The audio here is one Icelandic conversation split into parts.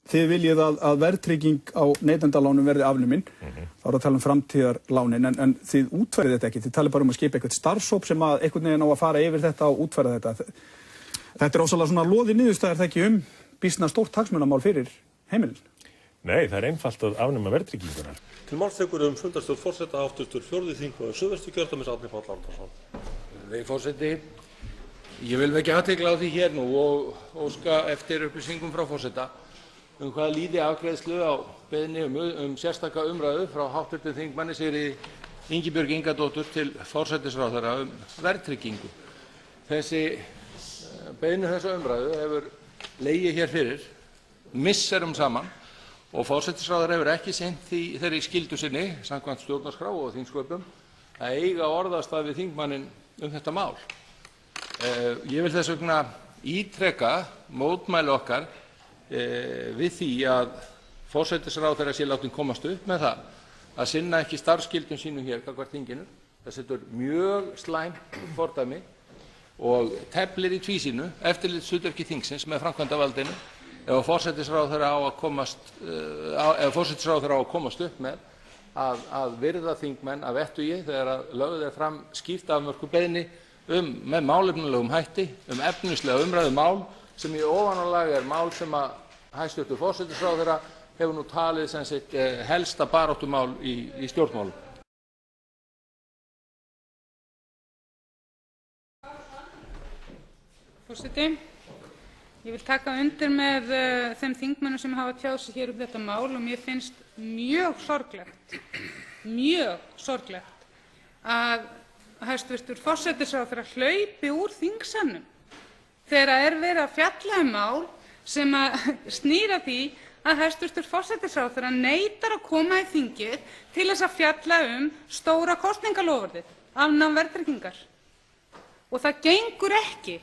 þið viljið að verðtrygging á neytendalánum verði afnumin, þá að tala framtíðarlánin, en þið útfærið þetta ekki, þið talið bara að skipa eitthvað starfshóp sem að einhvern veginn á að fara yfir þetta og útfæra þetta. Þetta ósvalega svona loðið niðurstaðar það ekki býsna stórt hagsmunamál fyrir heimilin. Nei, það einfalt að afnema verðtrygginguna. Til málstekur fundarstjórn forseta hv. 4. þingmaður Suðvesturkjördæmis Árni Páll Árnason. Forseti, ég vil vekja athygli á því hér nú og óska eftir upplýsingum frá forseta hvað líði afgreiðslu á beiðni sérstaka umræðu frá hv. þingmanni Sigríði Ingibjörgu Ingadóttur til forsætisráðherra verðtryggingu. Þessi beiðni þessa umræðu hefur legið hér fyrir misserum saman og forsætisráðherra hefur ekki sinnt þeirri skyldu sinni samkvæmt stjórnarskrá og þingsköpum að eiga orðastað við þingmanninn þetta mál. Ég vil þess vegna ítreka mótmæli okkar við því að forsætisráðherra sé látin komast upp með það að sinna ekki starfsskyldum sínum hér gagnvart þinginu. Það setur mjög slæmt fordæmi og teflir í tvísýnu eftirlitshlutverki þingsins með framkvæmdarvaldinu ef forsætisráðherra á að komast upp með að virða þingmenn af vettugi þegar lögð fram skýrt afmörkuð beiðni með málefnalegum hætti efnislega umræðu mál sem í ofanálag mál sem að hæstv. Forsætisráðherra hefur nú talið sem sitt helsta baráttumál í stjórnmálum. Forseti, ég vil taka undir með þeim þingmönnum sem hafa tjáð sig hér þetta mál og mér finnst mjög sorglegt að hæstv. forsætisráðherra hlaupi úr þingsalnum þegar verið að fjalla mál sem snýr að því að hæstv. forsætisráðherra neitar að koma í þingið til þess að fjalla stóra kosningaloforðið, afnám verðtryggingar. Og það gengur ekki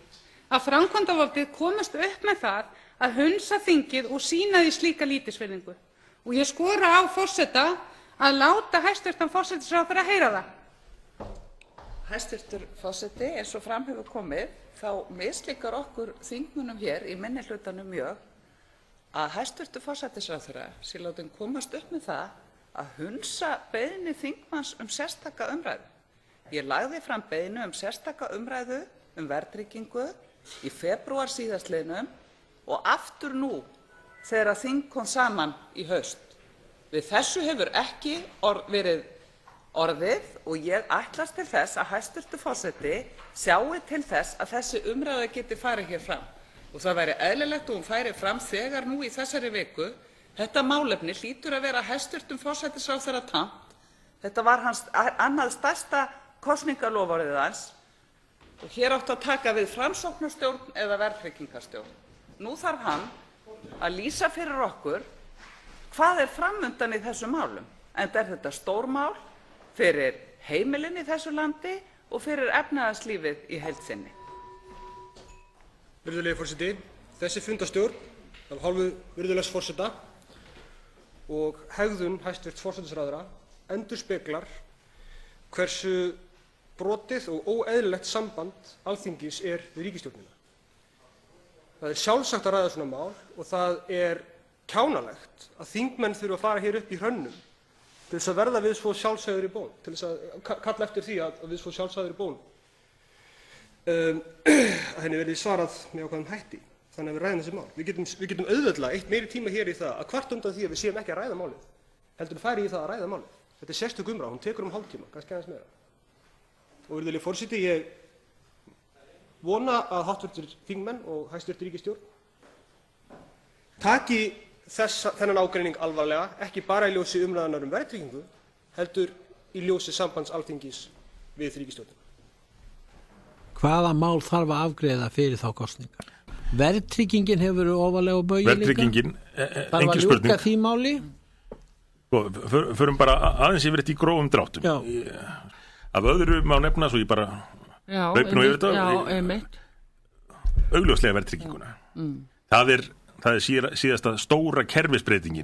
að framkvæmdarvaldið komast upp með það að hunsa þingið og sýna því slíka lítilsvirðingu. Og ég skora á forseta að láta hæstv. forsætisráðherra heyra það. Hæstv. forseti, eins og fram hefur komið, þá mislíkar okkur þingmönnum hér í minnihlutanum mjög að hæstv. forsætisráðherra sé látin komast upp með það að hunsa beiðni þingmanns sérstaka umræðu. Ég lagði fram beiðni sérstaka umræðu verðtryggingu í febrúar síðastliðnum og aftur nú þegar þing kom saman í haust. Við þessu hefur ekki verið orðið og ég ætlast til þess að hæstv. forseti sjái til þess að þessi umræða geti farið hér fram. Og það væri eðlilegt að hún færi fram þegar nú í þessari viku. Þetta málefni hlýtur að vera hæstv. forsætisráðherra tamt. Þetta var hans annað stærsta kosningaloforðið hans. Og hér átti að taka við framsóknarstjórn eða verðtryggingarstjórn. Nú þarf hann að lýsa fyrir okkur hvað fram undan í þessum málum. Enda þetta stórmál fyrir heimilin í þessu landi og fyrir efnahagslífið í heild sinni. Virðulegi forseti, þessi fundarstjórn af hálfu virðulegs forseta og hegðun hæstv. forsætisráðherra endurspeglar hversu brotið og óeðlilegt samband Alþingis við ríkisstjórnina. Það sjálfsagt að ræða svona mál og það kjánalegt að þingmenn þurfa að fara hér upp í hrönnum til þess að verða við svo sjálfsagðri bón, til þess að kalla eftir því að við svo sjálfsagðri bón að henni verði svarað með ákveðnum hætti. Þannig að við ræðum þessi mál. Við getum auðveldlega eytt meiri tíma hér í það að kvarta undan því að við séum ekki að ræða málið, heldur færi í það að ræða málið. Þetta sérstök umræða, hún tekur hálftíma, kannski aðeins meira. Og virðulegi forseti, ég vona að hv. þingmenn og hæstv. ríkisstjórn taki þennan ágreining alvarlega, ekki bara í ljósi umræðunnar verðtryggingu, heldur í ljósi sambands Alþingis við ríkisstjórnina. Hvaða mál þarf að afgreiða fyrir þá kosningar? Verðtryggingin hefur verið ofarlega á baugi líka. Verðtryggingin, þarf að ljúka því máli? Förum bara aðeins yfir þetta í grófum dráttum. Af öðru má nefna svo ég bara hlaupi nú yfir þetta. Augljóslega verðtrygginguna. Það er síðasta stóra kerfisbreytingin